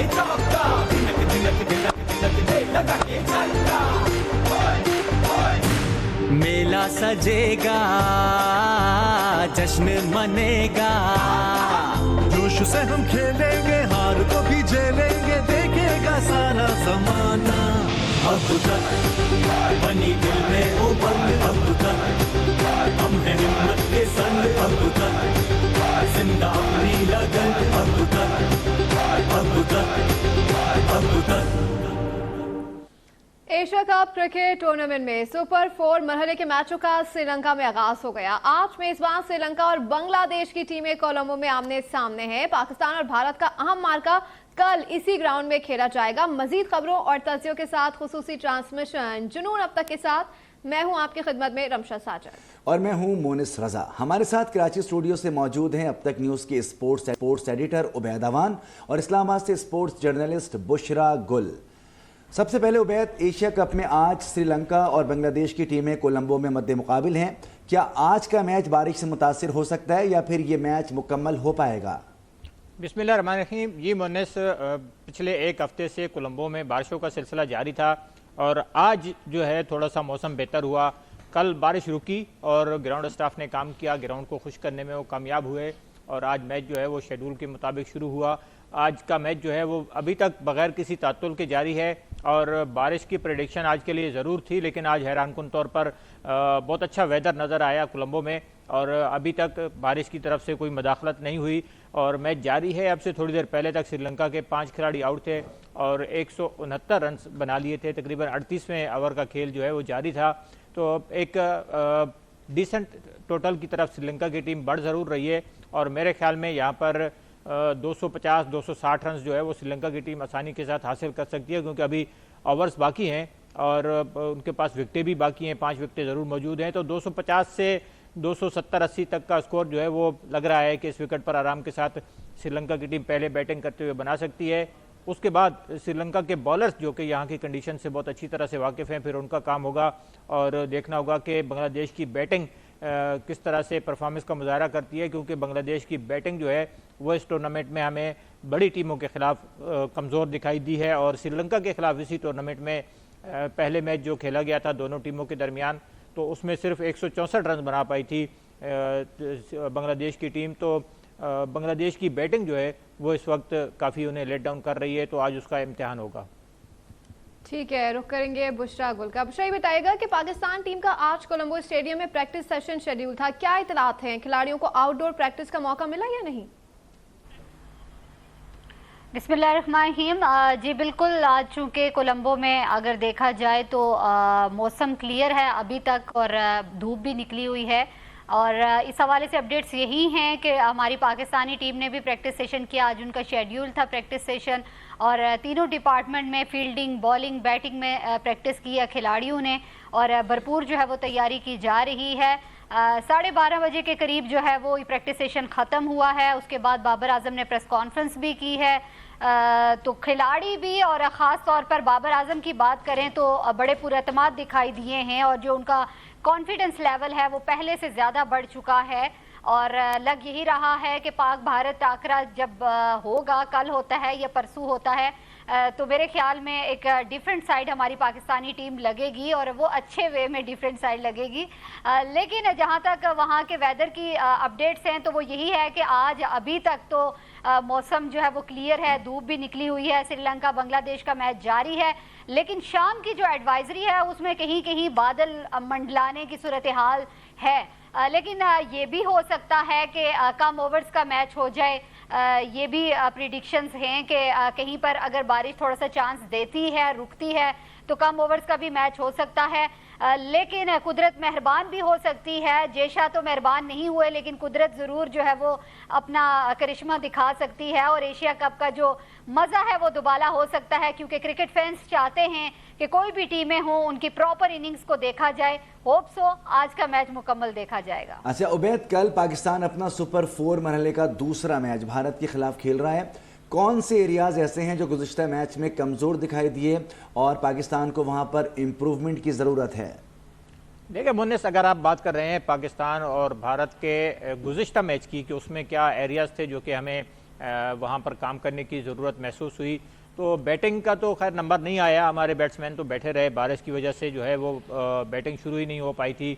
चौका, धिनक धिनक धिनक धिनक दे लगा के झटका। मेला सजेगा, जश्न मनेगा, जोश से हम खेलेंगे, हार को भी झेलेंगे, देखेगा सारा जमाना। अब तक बनी दिल में उमंग, अब तक हम हैं हिम्मत के संग, अब तक जिंदा अपनी लगन, अब तक अब तक अब तक। एशिया कप क्रिकेट टूर्नामेंट में सुपर 4 मरहले के मैचों का श्रीलंका में आगाज हो गया। आज मेजबान श्रीलंका और बांग्लादेश की टीमें कोलंबो में आमने सामने हैं। पाकिस्तान और भारत का अहम मार्का कल इसी ग्राउंड में खेला जाएगा। मजीद खबरों और तज्जियों के साथ खुसूसी ट्रांसमिशन जुनून अब तक के साथ मैं हूं आपकी खिदमत में रमशा साजद और मैं हूं मोनिस रजा। हमारे साथ कराची स्टूडियो से मौजूद हैं अब तक न्यूज़ के स्पोर्ट्स एडिटर उबैद अवान और इस्लामाबाद से स्पोर्ट्स जर्नलिस्ट बुशरा गुल। सबसे पहले उबैद, एशिया कप में आज श्रीलंका और बांग्लादेश की टीमें कोलंबो में मद्दे मुकाबिल हैं। क्या आज का मैच बारिश से मुतासिर हो सकता है या फिर ये मैच मुकम्मल हो पाएगा? बिस्मिल्लाह रहमान रहीम। ये मोनिस, पिछले एक हफ्ते से कोलंबो में बारिशों का सिलसिला जारी था और आज जो है थोड़ा सा मौसम बेहतर हुआ। कल बारिश रुकी और ग्राउंड स्टाफ ने काम किया, ग्राउंड को खुश करने में वो कामयाब हुए और आज मैच जो है वो शेड्यूल के मुताबिक शुरू हुआ। आज का मैच जो है वो अभी तक बगैर किसी तात्तुल के जारी है और बारिश की प्रेडिक्शन आज के लिए ज़रूर थी, लेकिन आज हैरानकुन तौर पर बहुत अच्छा वेदर नज़र आया कोलंबो में और अभी तक बारिश की तरफ से कोई मदाखलत नहीं हुई और मैच जारी है। अब से थोड़ी देर पहले तक श्रीलंका के 5 खिलाड़ी आउट थे और 169 रन बना लिए थे। तकरीबन 38वें ओवर का खेल जो है वो जारी था। तो एक डिसेंट टोटल की तरफ श्रीलंका की टीम बढ़ ज़रूर रही है और मेरे ख्याल में यहाँ पर 250-260 रन जो है वो श्रीलंका की टीम आसानी के साथ हासिल कर सकती है, क्योंकि अभी ओवर्स बाकी हैं और उनके पास विकटें भी बाकी हैं, 5 विकटें ज़रूर मौजूद हैं। तो 250 से 270-80 तक का स्कोर जो है वो लग रहा है कि इस विकेट पर आराम के साथ श्रीलंका की टीम पहले बैटिंग करते हुए बना सकती है। उसके बाद श्रीलंका के बॉलर्स जो कि यहाँ की कंडीशन से बहुत अच्छी तरह से वाकिफ़ हैं, फिर उनका काम होगा और देखना होगा कि बांग्लादेश की बैटिंग किस तरह से परफॉर्मेंस का मुजाहरा करती है, क्योंकि बांग्लादेश की बैटिंग जो है वो इस टूर्नामेंट में हमें बड़ी टीमों के खिलाफ कमज़ोर दिखाई दी है और श्रीलंका के खिलाफ इसी टूर्नामेंट में पहले मैच जो खेला गया था दोनों टीमों के दरमियान, तो उसमें सिर्फ 164 रन बना पाई थी बांग्लादेश की टीम। तो बांग्लादेश की बैटिंग जो है वो इस वक्त काफ़ी उन्हें लेट डाउन कर रही है, तो आज उसका इम्तिहान होगा। ठीक है, रुक करेंगे बुशरा गुल का। बुशरा, ये बताएगा कि पाकिस्तान टीम का आज कोलंबो स्टेडियम में प्रैक्टिस सेशन शेड्यूल था, क्या इतलात हैं? खिलाड़ियों को आउटडोर प्रैक्टिस का मौका मिला या नहीं? बिस्मिल्लाहिर्रहमानिर्रहीम। जी बिल्कुल, आज चूँकि कोलंबो में अगर देखा जाए तो मौसम क्लियर है अभी तक और धूप भी निकली हुई है और इस हवाले से अपडेट्स यही हैं कि हमारी पाकिस्तानी टीम ने भी प्रैक्टिस सेशन किया। आज उनका शेड्यूल था प्रैक्टिस सेशन और तीनों डिपार्टमेंट में फील्डिंग, बॉलिंग, बैटिंग में प्रैक्टिस की है खिलाड़ियों ने और भरपूर जो है वो तैयारी की जा रही है। 12:30 बजे के करीब जो है वो प्रैक्टिस सेशन ख़त्म हुआ है। उसके बाद बाबर आजम ने प्रेस कॉन्फ्रेंस भी की है। तो खिलाड़ी भी और ख़ास तौर पर बाबर आजम की बात करें तो बड़े पुरअतमाद दिखाई दिए हैं और जो उनका कॉन्फिडेंस लेवल है वो पहले से ज़्यादा बढ़ चुका है और लग यही रहा है कि पाक भारत टाकरा जब होगा, कल होता है या परसों होता है, तो मेरे ख्याल में एक डिफरेंट साइड हमारी पाकिस्तानी टीम लगेगी और वो अच्छे वे में डिफरेंट साइड लगेगी। लेकिन जहाँ तक वहाँ के वेदर की अपडेट्स हैं तो वो यही है कि आज अभी तक तो मौसम जो है वो क्लियर है, धूप भी निकली हुई है। श्रीलंका बांग्लादेश का मैच जारी है, लेकिन शाम की जो एडवाइजरी है उसमें कहीं कहीं बादल मंडलाने की सूरत हाल है। लेकिन ये भी हो सकता है कि कम ओवर्स का मैच हो जाए। ये भी प्रिडिक्शंस हैं कि कहीं पर अगर बारिश थोड़ा सा चांस देती है, रुकती है, तो कम ओवर्स का भी मैच हो सकता है। लेकिन कुदरत मेहरबान भी हो सकती है। जेशा तो मेहरबान नहीं हुए, लेकिन कुदरत ज़रूर जो है वो अपना करिश्मा दिखा सकती है और एशिया कप का जो मज़ा है वो दोबारा हो सकता है, क्योंकि क्रिकेट फैंस चाहते हैं कि कोई भी टीमें हों उनकी प्रॉपर इनिंग्स को देखा जाए। होप सो आज का मैच मुकम्मल देखा जाएगा। अच्छा उबैद, कल पाकिस्तान अपना सुपर 4 मरहले का दूसरा मैच भारत के खिलाफ खेल रहा है। कौन से एरियाज ऐसे हैं जो गुज़िश्ता मैच में कमज़ोर दिखाई दिए और पाकिस्तान को वहाँ पर इम्प्रूवमेंट की ज़रूरत है? देखिए मुन्निस, अगर आप बात कर रहे हैं पाकिस्तान और भारत के गुज़िश्ता मैच की कि उसमें क्या एरियाज़ थे जो कि हमें वहाँ पर काम करने की ज़रूरत महसूस हुई। तो बैटिंग का तो खैर नंबर नहीं आया, हमारे बैट्समैन तो बैठे रहे, बारिश की वजह से जो है वो बैटिंग शुरू ही नहीं हो पाई थी।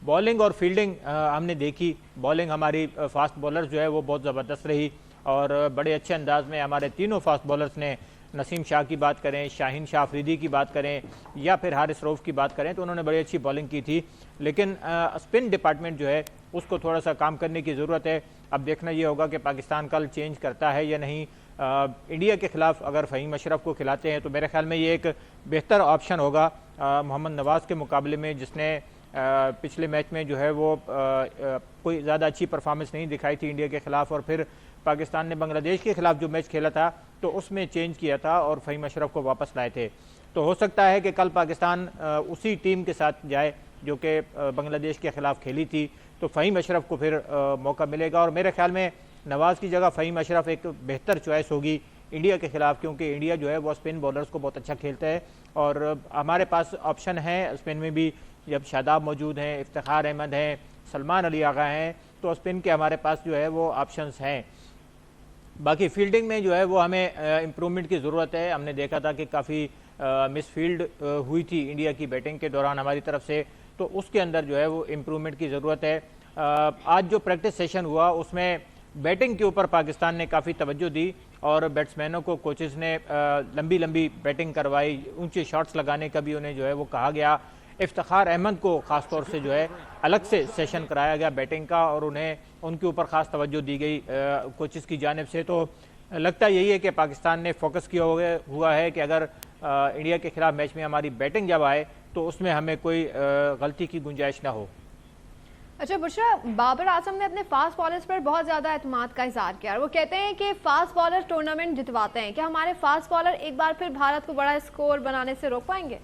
बॉलिंग और फील्डिंग हमने देखी। बॉलिंग हमारी फास्ट बॉलर जो है वो बहुत ज़बरदस्त रही और बड़े अच्छे अंदाज में हमारे तीनों फास्ट बॉलर्स ने, नसीम शाह की बात करें, शाहीन शाह अफरीदी की बात करें या फिर हारिस रऊफ की बात करें, तो उन्होंने बड़ी अच्छी बॉलिंग की थी। लेकिन स्पिन डिपार्टमेंट जो है उसको थोड़ा सा काम करने की ज़रूरत है। अब देखना ये होगा कि पाकिस्तान कल चेंज करता है या नहीं। इंडिया के खिलाफ अगर फ़हीम अशरफ को खिलाते हैं तो मेरे ख्याल में ये एक बेहतर ऑप्शन होगा मोहम्मद नवाज़ के मुकाबले में, जिसने पिछले मैच में जो है वो कोई ज़्यादा अच्छी परफॉर्मेंस नहीं दिखाई थी इंडिया के खिलाफ, और फिर पाकिस्तान ने बांग्लादेश के खिलाफ जो मैच खेला था तो उसमें चेंज किया था और फ़हीम अशरफ को वापस लाए थे। तो हो सकता है कि कल पाकिस्तान उसी टीम के साथ जाए जो कि बांग्लादेश के खिलाफ खेली थी, तो फ़हीम अशरफ को फिर मौका मिलेगा। और मेरे ख्याल में नवाज़ की जगह फ़हीम अशरफ एक बेहतर चॉइस होगी इंडिया के खिलाफ, क्योंकि इंडिया जो है वो स्पिन बॉलर्स को बहुत अच्छा खेलता है और हमारे पास ऑप्शन है स्पिन में भी। जब शादाब मौजूद हैं, इफ्तिखार अहमद हैं, सलमान अली आगा हैं, तो स्पिन के हमारे पास जो है वो ऑप्शंस हैं। बाकी फील्डिंग में जो है वो हमें इम्प्रूवमेंट की ज़रूरत है। हमने देखा था कि काफ़ी मिसफील्ड हुई थी इंडिया की बैटिंग के दौरान हमारी तरफ से, तो उसके अंदर जो है वो इम्प्रूवमेंट की ज़रूरत है। आज जो प्रैक्टिस सेशन हुआ उसमें बैटिंग के ऊपर पाकिस्तान ने काफ़ी तवज्जो दी और बैट्समैनों को कोचेज़ ने लंबी लंबी बैटिंग करवाई, ऊंचे शॉट्स लगाने का भी उन्हें जो है वो कहा गया। इफ्तिखार अहमद को ख़ास तौर से जो है अलग से सेशन कराया गया बैटिंग का और उन्हें उनके ऊपर ख़ास तवज्जो दी गई कोचेज़ की जानिब से। तो लगता यही है कि पाकिस्तान ने फोकस किया हुआ है कि अगर इंडिया के खिलाफ मैच में हमारी बैटिंग जब आए तो उसमें हमें कोई गलती की गुंजाइश ना हो। अच्छा बुशरा, बाबर आजम ने अपने फास्ट बॉलर्स पर बहुत ज़्यादा एतमाद का इजहार किया और वो कहते हैं कि फास्ट बॉलर टूर्नामेंट जितवाते हैं। क्या हमारे फास्ट बॉलर एक बार फिर भारत को बड़ा स्कोर बनाने से रोक पाएंगे?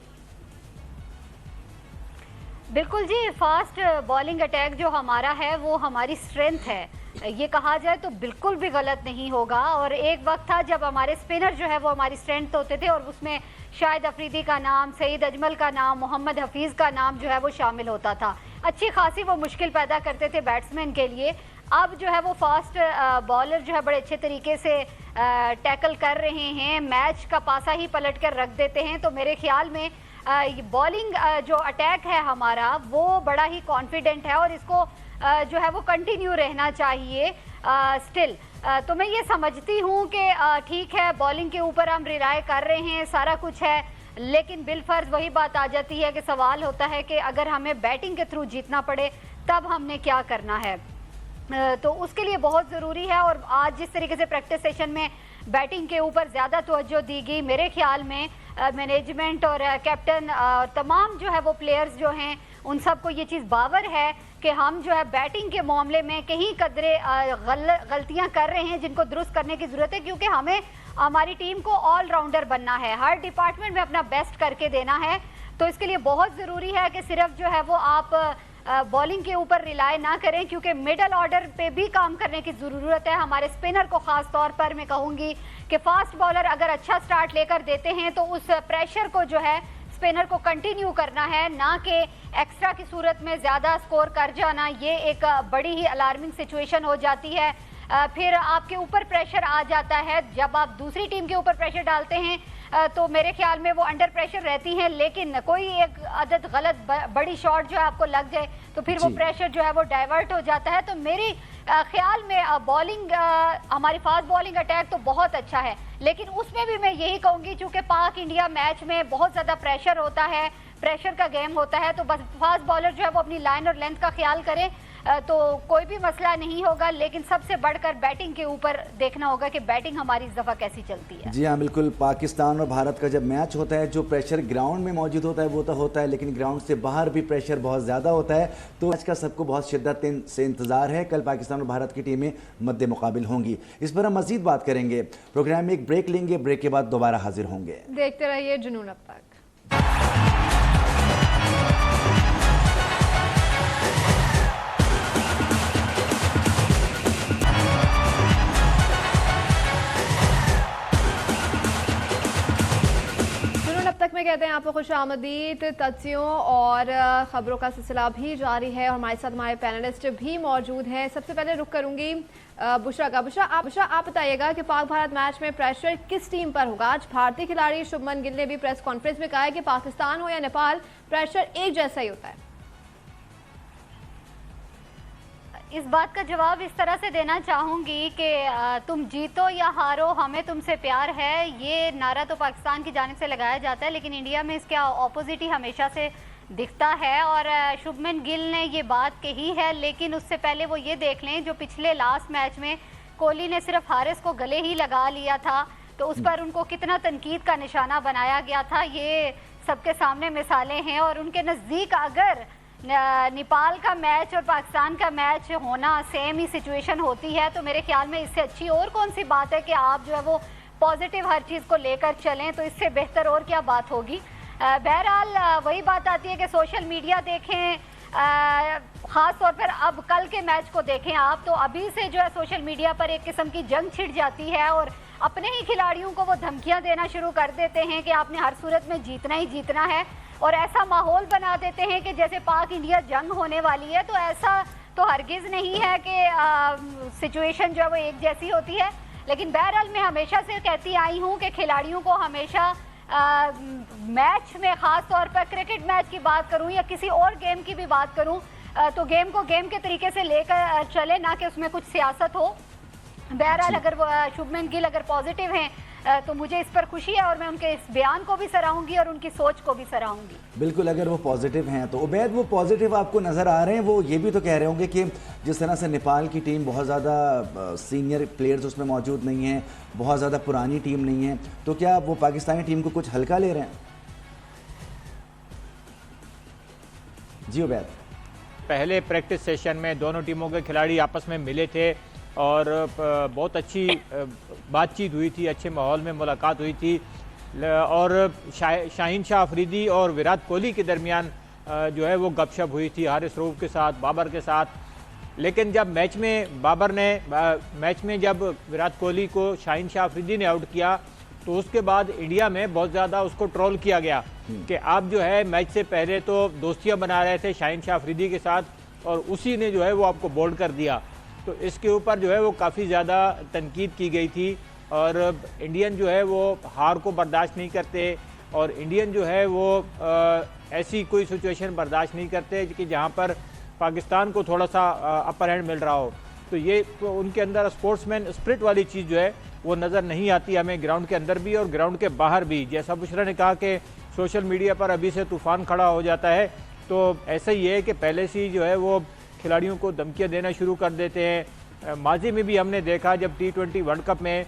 बिल्कुल जी, फास्ट बॉलिंग अटैक जो हमारा है वो हमारी स्ट्रेंथ है, ये कहा जाए तो बिल्कुल भी गलत नहीं होगा। और एक वक्त था जब हमारे स्पिनर जो है वो हमारी स्ट्रेंथ होते थे और उसमें शाहिद अफरीदी का नाम, सईद अजमल का नाम, मोहम्मद हफीज़ का नाम जो है वो शामिल होता था। अच्छी खासी वो मुश्किल पैदा करते थे बैट्समैन के लिए। अब जो है वो फास्ट बॉलर जो है बड़े अच्छे तरीके से टैकल कर रहे हैं, मैच का पासा ही पलट कर रख देते हैं। तो मेरे ख्याल में बॉलिंग जो अटैक है हमारा वो बड़ा ही कॉन्फिडेंट है और इसको जो है वो कंटिन्यू रहना चाहिए स्टिल। तो मैं ये समझती हूँ कि ठीक है, बॉलिंग के ऊपर हम रिलाय कर रहे हैं, सारा कुछ है, लेकिन बिलफर्ज वही बात आ जाती है कि सवाल होता है कि अगर हमें बैटिंग के थ्रू जीतना पड़े तब हमने क्या करना है। तो उसके लिए बहुत ज़रूरी है। और आज जिस तरीके से प्रैक्टिस सेशन में बैटिंग के ऊपर ज़्यादा तवज्जो दी गई, मेरे ख्याल में मैनेजमेंट और कैप्टन तमाम जो है वो प्लेयर्स जो हैं उन सबको ये चीज़ बावर है कि हम जो है बैटिंग के मामले में कहीं कदरे गलतियां कर रहे हैं जिनको दुरुस्त करने की ज़रूरत है, क्योंकि हमें हमारी टीम को ऑलराउंडर बनना है, हर डिपार्टमेंट में अपना बेस्ट करके देना है। तो इसके लिए बहुत ज़रूरी है कि सिर्फ जो है वो आप बॉलिंग के ऊपर रिलाय ना करें, क्योंकि मिडल ऑर्डर पे भी काम करने की ज़रूरत है। हमारे स्पिनर को ख़ास तौर पर मैं कहूँगी कि फास्ट बॉलर अगर अच्छा स्टार्ट लेकर देते हैं तो उस प्रेशर को जो है स्पिनर को कंटिन्यू करना है, ना कि एक्स्ट्रा की सूरत में ज़्यादा स्कोर कर जाना। ये एक बड़ी ही अलार्मिंग सिचुएशन हो जाती है। फिर आपके ऊपर प्रेशर आ जाता है। जब आप दूसरी टीम के ऊपर प्रेशर डालते हैं तो मेरे ख्याल में वो अंडर प्रेशर रहती हैं, लेकिन कोई एक आदत गलत बड़ी शॉट जो है आपको लग जाए तो फिर वो प्रेशर जो है वो डाइवर्ट हो जाता है। तो मेरी ख्याल में बॉलिंग हमारी फास्ट बॉलिंग अटैक तो बहुत अच्छा है, लेकिन उसमें भी मैं यही कहूँगी चूँकि पाक इंडिया मैच में बहुत ज़्यादा प्रेशर होता है, प्रेशर का गेम होता है, तो बस फास्ट बॉलर जो है वो अपनी लाइन और लेंथ का ख्याल करें तो कोई भी मसला नहीं होगा। लेकिन सबसे बढ़कर बैटिंग के ऊपर देखना होगा कि बैटिंग हमारी इस दफ़ा कैसी चलती है। जी हाँ, बिल्कुल। पाकिस्तान और भारत का जब मैच होता है, जो प्रेशर ग्राउंड में मौजूद होता है वो तो होता है, लेकिन ग्राउंड से बाहर भी प्रेशर बहुत ज़्यादा होता है। तो मैच का सबको बहुत शिद्दत से इंतजार है। कल पाकिस्तान और भारत की टीमें मद्दे मुकाबिल होंगी। इस पर हम मजीद बात करेंगे। प्रोग्राम में एक ब्रेक लेंगे, ब्रेक के बाद दोबारा हाजिर होंगे। देखते रहिए जुनून अब तक। में कहते हैं आपको खुश आमदीद। तथ्यों और खबरों का सिलसिला भी जारी है और हमारे साथ हमारे पैनलिस्ट भी मौजूद हैं। सबसे पहले रुख करूंगी बुशरा का। बुशरा आप बताइएगा कि पाक भारत मैच में प्रेशर किस टीम पर होगा? आज भारतीय खिलाड़ी शुभमन गिल ने भी प्रेस कॉन्फ्रेंस में कहा है कि पाकिस्तान हो या नेपाल, प्रेशर एक जैसा ही होता है। इस बात का जवाब इस तरह से देना चाहूँगी कि तुम जीतो या हारो, हमें तुमसे प्यार है, ये नारा तो पाकिस्तान की जानिब से लगाया जाता है, लेकिन इंडिया में इसके ऑपोजिट ही हमेशा से दिखता है। और शुभमन गिल ने ये बात कही है, लेकिन उससे पहले वो ये देख लें जो पिछले लास्ट मैच में कोहली ने सिर्फ हारिस को गले ही लगा लिया था, तो उस पर उनको कितना तनकीद का निशाना बनाया गया था, ये सबके सामने मिसालें हैं। और उनके नज़दीक अगर नेपाल का मैच और पाकिस्तान का मैच होना सेम ही सिचुएशन होती है, तो मेरे ख्याल में इससे अच्छी और कौन सी बात है कि आप जो है वो पॉजिटिव हर चीज़ को लेकर चलें, तो इससे बेहतर और क्या बात होगी। बहरहाल वही बात आती है कि सोशल मीडिया देखें, ख़ास तौर पर अब कल के मैच को देखें आप, तो अभी से जो है सोशल मीडिया पर एक किस्म की जंग छिड़ जाती है और अपने ही खिलाड़ियों को वो धमकियाँ देना शुरू कर देते हैं कि आपने हर सूरत में जीतना ही जीतना है, और ऐसा माहौल बना देते हैं कि जैसे पाक इंडिया जंग होने वाली है। तो ऐसा तो हरगिज़ नहीं है कि सिचुएशन जो है वो एक जैसी होती है। लेकिन बहरहाल मैं हमेशा से कहती आई हूँ कि खिलाड़ियों को हमेशा मैच में, ख़ास तौर पर क्रिकेट मैच की बात करूँ या किसी और गेम की भी बात करूँ, तो गेम को गेम के तरीके से लेकर चले, ना कि उसमें कुछ सियासत हो। बहरहाल अगर शुभमन गिल अगर पॉजिटिव हैं तो मुझे इस पर खुशी है और मैं उनके इस बयान को भी सराहूंगी और उनकी सोच को भी सराहूंगी। बिल्कुल, अगर वो पॉजिटिव हैं तो उबैद वो पॉजिटिव आपको नज़र आ रहे हैं। वो ये भी तो कह रहे होंगे कि जिस तरह से नेपाल की टीम बहुत ज़्यादा सीनियर प्लेयर्स उसमें मौजूद नहीं हैं, बहुत ज़्यादा पुरानी टीम नहीं है, तो क्या वो पाकिस्तानी टीम को कुछ हल्का ले रहे हैं? जी उबैद, पहले प्रैक्टिस सेशन में दोनों टीमों के खिलाड़ी आपस में मिले थे और बहुत अच्छी बातचीत हुई थी, अच्छे माहौल में मुलाकात हुई थी और शाहीन शाह अफरीदी और विराट कोहली के दरमियान जो है वो गपशप हुई थी, हारिस रऊफ के साथ, बाबर के साथ। लेकिन जब मैच में जब विराट कोहली को शाहीन शाह अफरीदी ने आउट किया, तो उसके बाद इंडिया में बहुत ज़्यादा उसको ट्रोल किया गया कि आप जो है मैच से पहले तो दोस्तियाँ बना रहे थे शाहीन शाह अफरीदी के साथ और उसी ने जो है वो आपको बोल्ड कर दिया। तो इसके ऊपर जो है वो काफ़ी ज़्यादा तनकीद की गई थी और इंडियन जो है वो हार को बर्दाश्त नहीं करते और इंडियन जो है वो ऐसी कोई सिचुएशन बर्दाश्त नहीं करते कि जहां पर पाकिस्तान को थोड़ा सा अपर हैंड मिल रहा हो। तो ये तो उनके अंदर स्पोर्ट्समैन स्पिरिट वाली चीज़ जो है वो नज़र नहीं आती हमें ग्राउंड के अंदर भी और ग्राउंड के बाहर भी। जैसा बुशरा ने कहा कि सोशल मीडिया पर अभी से तूफ़ान खड़ा हो जाता है, तो ऐसा ही है कि पहले से ही जो है वो खिलाड़ियों को धमकियां देना शुरू कर देते हैं। माजी में भी हमने देखा जब T20 वर्ल्ड कप में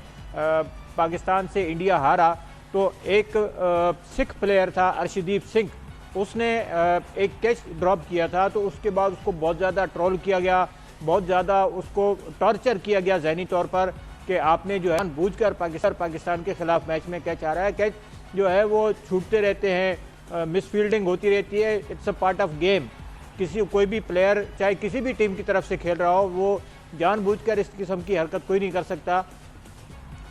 पाकिस्तान से इंडिया हारा, तो एक सिख प्लेयर था अर्शदीप सिंह, उसने एक कैच ड्रॉप किया था, तो उसके बाद उसको बहुत ज़्यादा ट्रोल किया गया, बहुत ज़्यादा उसको टॉर्चर किया गया जहनी तौर पर कि आपने जो है बूझकर पाकिस्तान के खिलाफ मैच में कैच आ रहा है, कैच जो है वो छूटते रहते हैं, मिस फील्डिंग होती रहती है, it's a part of game. कोई भी प्लेयर चाहे किसी भी टीम की तरफ से खेल रहा हो, वो जानबूझकर इस किस्म की हरकत कोई नहीं कर सकता,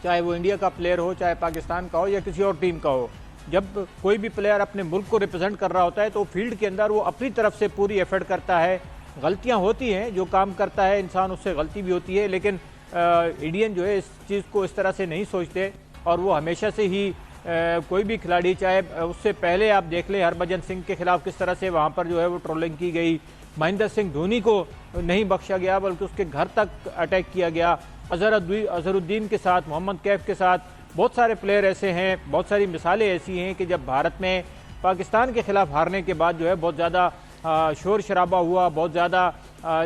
चाहे वो इंडिया का प्लेयर हो, चाहे पाकिस्तान का हो या किसी और टीम का हो। जब कोई भी प्लेयर अपने मुल्क को रिप्रेजेंट कर रहा होता है तो फील्ड के अंदर वो अपनी तरफ से पूरी एफर्ट करता है। गलतियां होती हैं, जो काम करता है इंसान उससे गलती भी होती है, लेकिन इंडियन जो है इस चीज़ को इस तरह से नहीं सोचते और वो हमेशा से ही कोई भी खिलाड़ी, चाहे उससे पहले आप देख लें हरभजन सिंह के खिलाफ किस तरह से वहाँ पर जो है वो ट्रोलिंग की गई, महेंद्र सिंह धोनी को नहीं बख्शा गया बल्कि उसके घर तक अटैक किया गया, अजहरुद्दीन के साथ, मोहम्मद कैफ के साथ, बहुत सारे प्लेयर ऐसे हैं, बहुत सारी मिसालें ऐसी हैं कि जब भारत में पाकिस्तान के खिलाफ हारने के बाद जो है बहुत ज़्यादा शोर शराबा हुआ, बहुत ज़्यादा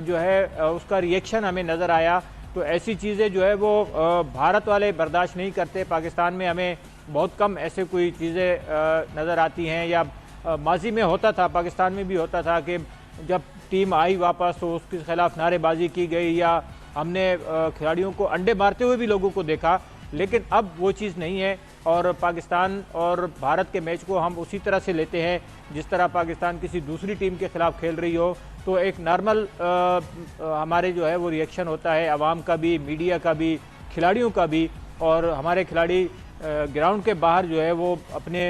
जो है उसका रिएक्शन हमें नज़र आया। तो ऐसी चीज़ें जो है वो भारत वाले बर्दाश्त नहीं करते। पाकिस्तान में हमें बहुत कम ऐसे कोई चीज़ें नज़र आती हैं, या माजी में होता था, पाकिस्तान में भी होता था कि जब टीम आई वापस तो उसके खिलाफ नारेबाजी की गई या हमने खिलाड़ियों को अंडे मारते हुए भी लोगों को देखा, लेकिन अब वो चीज़ नहीं है और पाकिस्तान और भारत के मैच को हम उसी तरह से लेते हैं जिस तरह पाकिस्तान किसी दूसरी टीम के खिलाफ खेल रही हो। तो एक नॉर्मल हमारे जो है वो रिएक्शन होता है, आवाम का भी, मीडिया का भी, खिलाड़ियों का भी, और हमारे खिलाड़ी ग्राउंड के बाहर जो है वो अपने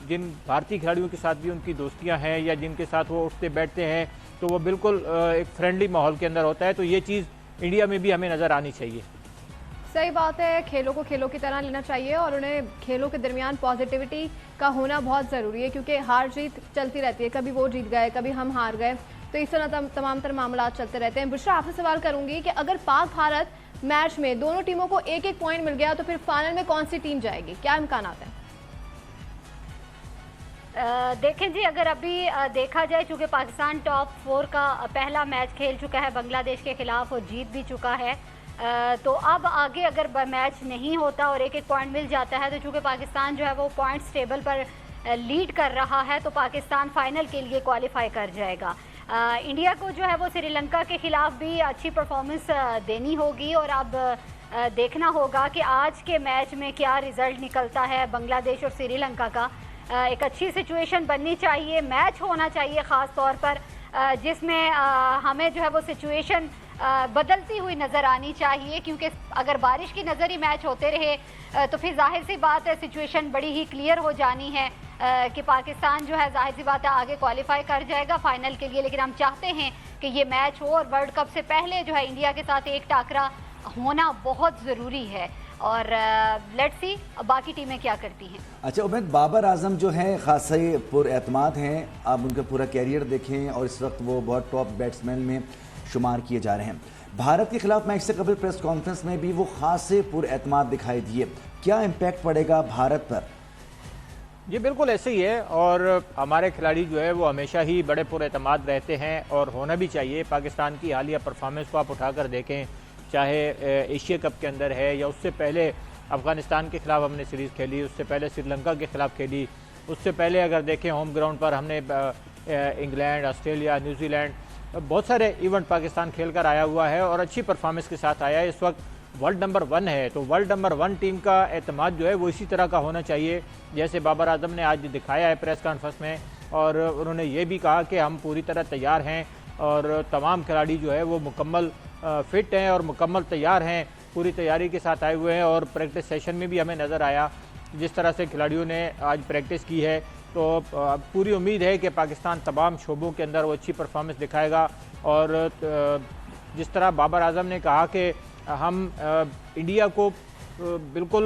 जिन भारतीय खिलाड़ियों के साथ भी उनकी दोस्तियां हैं या जिनके साथ वो उठते बैठते हैं तो वो बिल्कुल एक फ्रेंडली माहौल के अंदर होता है। तो ये चीज़ इंडिया में भी हमें नज़र आनी चाहिए। सही बात है, खेलों को खेलों की तरह लेना चाहिए और उन्हें खेलों के दरमियान पॉजिटिविटी का होना बहुत ज़रूरी है, क्योंकि हार जीत चलती रहती है, कभी वो जीत गए कभी हम हार गए, तो इस तरह तमाम तरह मामला चलते रहते हैं। बुशरा, आपसे सवाल करूंगी कि अगर पाक भारत मैच में दोनों टीमों को एक एक पॉइंट मिल गया तो फिर फाइनल में कौन सी टीम जाएगी, क्या इम्कान हैं? देखें जी, अगर अभी देखा जाए, चूंकि पाकिस्तान टॉप 4 का पहला मैच खेल चुका है बांग्लादेश के खिलाफ और जीत भी चुका है, तो अब आगे अगर मैच नहीं होता और एक एक पॉइंट मिल जाता है तो चूंकि पाकिस्तान जो है वो पॉइंट्स टेबल पर लीड कर रहा है तो पाकिस्तान फाइनल के लिए क्वालिफाई कर जाएगा। इंडिया को जो है वो श्रीलंका के खिलाफ भी अच्छी परफॉर्मेंस देनी होगी और अब देखना होगा कि आज के मैच में क्या रिजल्ट निकलता है बांग्लादेश और श्रीलंका का। एक अच्छी सिचुएशन बननी चाहिए, मैच होना चाहिए ख़ास तौर पर जिसमें हमें जो है वो सिचुएशन बदलती हुई नज़र आनी चाहिए, क्योंकि अगर बारिश की नज़र ही मैच होते रहे तो फिर जाहिर सी बात है सिचुएशन बड़ी ही क्लियर हो जानी है कि पाकिस्तान जो है जाहिर सी बात है आगे क्वालिफाई कर जाएगा फाइनल के लिए। लेकिन हम चाहते हैं कि ये मैच हो और वर्ल्ड कप से पहले जो है इंडिया के साथ एक टाकरा होना बहुत ज़रूरी है और लेट्स सी बाकी टीमें क्या करती हैं। अच्छा उमैद, बाबर आजम जो है खासा ही पुरएतमाद हैं, आप उनका पूरा कैरियर देखें और इस वक्त वो बहुत टॉप बैट्समैन में शुमार किए जा रहे हैं। भारत के खिलाफ मैच से कबल प्रेस कॉन्फ्रेंस में भी वो खासे पुरएतमाद दिखाई दिए, क्या इम्पैक्ट पड़ेगा भारत पर? ये बिल्कुल ऐसे ही है और हमारे खिलाड़ी जो है वो हमेशा ही बड़े पुरएतमाद रहते हैं और होना भी चाहिए। पाकिस्तान की हालिया परफॉर्मेंस को आप उठाकर देखें, चाहे एशिया कप के अंदर है या उससे पहले अफ़गानिस्तान के खिलाफ हमने सीरीज़ खेली, उससे पहले श्रीलंका के खिलाफ खेली, उससे पहले अगर देखें होम ग्राउंड पर हमने इंग्लैंड, ऑस्ट्रेलिया, न्यूजीलैंड बहुत सारे इवेंट पाकिस्तान खेल कर आया हुआ है और अच्छी परफॉर्मेंस के साथ आया है। इस वक्त वर्ल्ड नंबर 1 है, तो वर्ल्ड नंबर 1 टीम का एतमाद जो है वो इसी तरह का होना चाहिए जैसे बाबर आजम ने आज दिखाया है प्रेस कॉन्फ्रेंस में। और उन्होंने ये भी कहा कि हम पूरी तरह तैयार हैं और तमाम खिलाड़ी जो है वो मुकम्मल फिट हैं और मुकम्मल तैयार हैं, पूरी तैयारी के साथ आए हुए हैं। और प्रैक्टिस सेशन में भी हमें नज़र आया जिस तरह से खिलाड़ियों ने आज प्रैक्टिस की है, तो पूरी उम्मीद है कि पाकिस्तान तमाम शोबों के अंदर वो अच्छी परफॉर्मेंस दिखाएगा। और जिस तरह बाबर आजम ने कहा कि हम इंडिया को बिल्कुल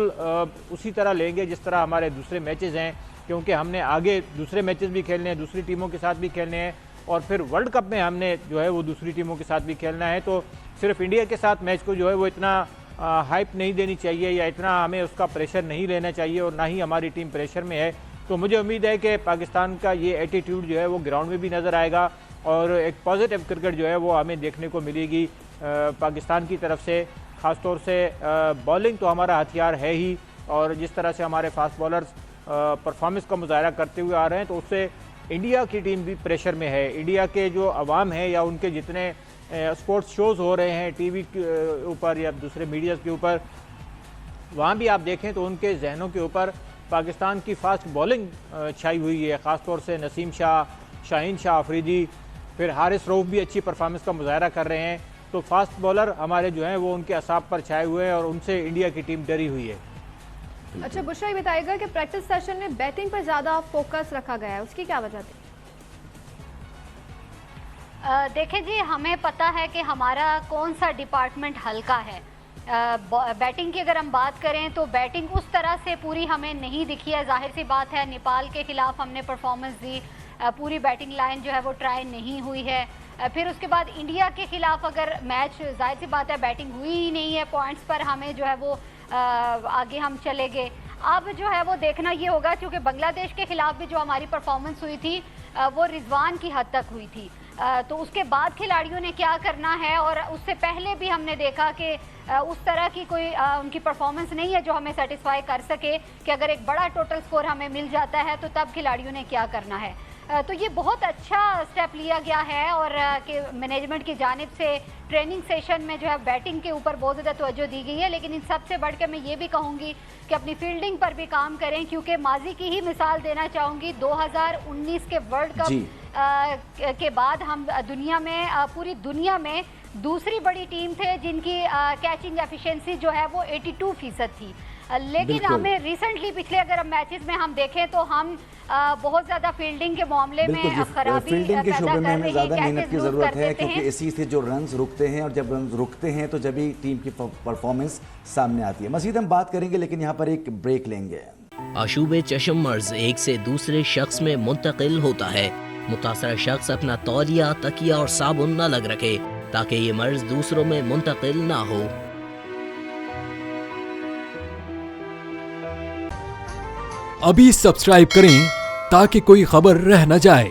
उसी तरह लेंगे जिस तरह हमारे दूसरे मैचेस हैं, क्योंकि हमने आगे दूसरे मैचेस भी खेलने हैं, दूसरी टीमों के साथ भी खेलने हैं और फिर वर्ल्ड कप में हमने जो है वो दूसरी टीमों के साथ भी खेलना है। तो सिर्फ इंडिया के साथ मैच को जो है वो इतना हाइप नहीं देनी चाहिए या इतना हमें उसका प्रेशर नहीं लेना चाहिए और ना ही हमारी टीम प्रेशर में है। तो मुझे उम्मीद है कि पाकिस्तान का ये एटीट्यूड जो है वो ग्राउंड में भी नज़र आएगा और एक पॉजिटिव क्रिकेट जो है वो हमें देखने को मिलेगी पाकिस्तान की तरफ से। ख़ास तौर से बॉलिंग तो हमारा हथियार है ही और जिस तरह से हमारे फास्ट बॉलर्स परफॉर्मेंस का मुजाहरा करते हुए आ रहे हैं तो उससे इंडिया की टीम भी प्रेशर में है। इंडिया के जो अवाम है या उनके जितने स्पोर्ट्स शोज़ हो रहे हैं टीवी के ऊपर या दूसरे मीडियाज़ के ऊपर, वहाँ भी आप देखें तो उनके जहनों के ऊपर पाकिस्तान की फास्ट बॉलिंग छाई हुई है। ख़ास तौर से नसीम शाह, शाहीन शाह अफरीदी, फिर हारिस रऊफ भी अच्छी परफॉर्मेंस का मुजाहरा कर रहे हैं। तो फास्ट बॉलर हमारे जो हैं वो उनके असाब पर छाए हुए हैं और उनसे इंडिया की टीम डरी हुई है। अच्छा बुशरा, ये बताइएगा कि प्रैक्टिस सेशन में बैटिंग पर ज़्यादा फोकस रखा गया है, उसकी क्या वजह थी? देखें जी, हमें पता है कि हमारा कौन सा डिपार्टमेंट हल्का है। बैटिंग की अगर हम बात करें तो बैटिंग उस तरह से पूरी हमें नहीं दिखी है। जाहिर सी बात है नेपाल के खिलाफ हमने परफॉर्मेंस दी, पूरी बैटिंग लाइन जो है वो ट्राई नहीं हुई है। फिर उसके बाद इंडिया के खिलाफ अगर मैच, जाहिर सी बात है बैटिंग हुई ही नहीं है, पॉइंट्स पर हमें जो है वो आगे हम चले गए। अब जो है वो देखना ये होगा, क्योंकि बांग्लादेश के खिलाफ भी जो हमारी परफॉर्मेंस हुई थी वो रिजवान की हद तक हुई थी, तो उसके बाद खिलाड़ियों ने क्या करना है। और उससे पहले भी हमने देखा कि उस तरह की कोई उनकी परफॉर्मेंस नहीं है जो हमें सेटिस्फाई कर सके कि अगर एक बड़ा टोटल स्कोर हमें मिल जाता है तो तब खिलाड़ियों ने क्या करना है। तो ये बहुत अच्छा स्टेप लिया गया है और कि मैनेजमेंट की जानिब से ट्रेनिंग सेशन में जो है बैटिंग के ऊपर बहुत ज़्यादा तवज्जो दी गई है। लेकिन इन सबसे बढ़ के मैं ये भी कहूँगी कि अपनी फील्डिंग पर भी काम करें, क्योंकि माजी की ही मिसाल देना चाहूँगी। 2019 के वर्ल्ड कप के बाद हम दुनिया में, पूरी दुनिया में दूसरी बड़ी टीम थे जिनकी कैचिंग एफिशिएंसी जो है वो 82% थी। लेकिन बिल्कुल। हमें रिसेंटली पिछले अगर मैचेस में हम देखें तो हम बहुत ज्यादा फील्डिंग के मामले बिल्कुल में खराबी फील्डिंग के पैदा शोबे में कर हमें रही ज़्यादा है, मेहनत कैचेस की लूज ज़रूरत कर है, देते क्योंकि हैं। इसी से जो रन्स रुकते हैं, और जब रन्स रुकते हैं तो जब ही टीम की परफॉर्मेंस सामने आती है। मज़ीद हम बात करेंगे, लेकिन यहाँ पर एक ब्रेक लेंगे। आशूब चशम मर्ज एक से दूसरे शख्स में मुंतकिल होता है। मुतासरा शख्स अपना तौलिया, तकिया और साबुन न लग रखे ताकि ये मर्ज दूसरों में मुंतकिल ना हो। अभी सब्सक्राइब करें ताकि कोई खबर रह न जाए।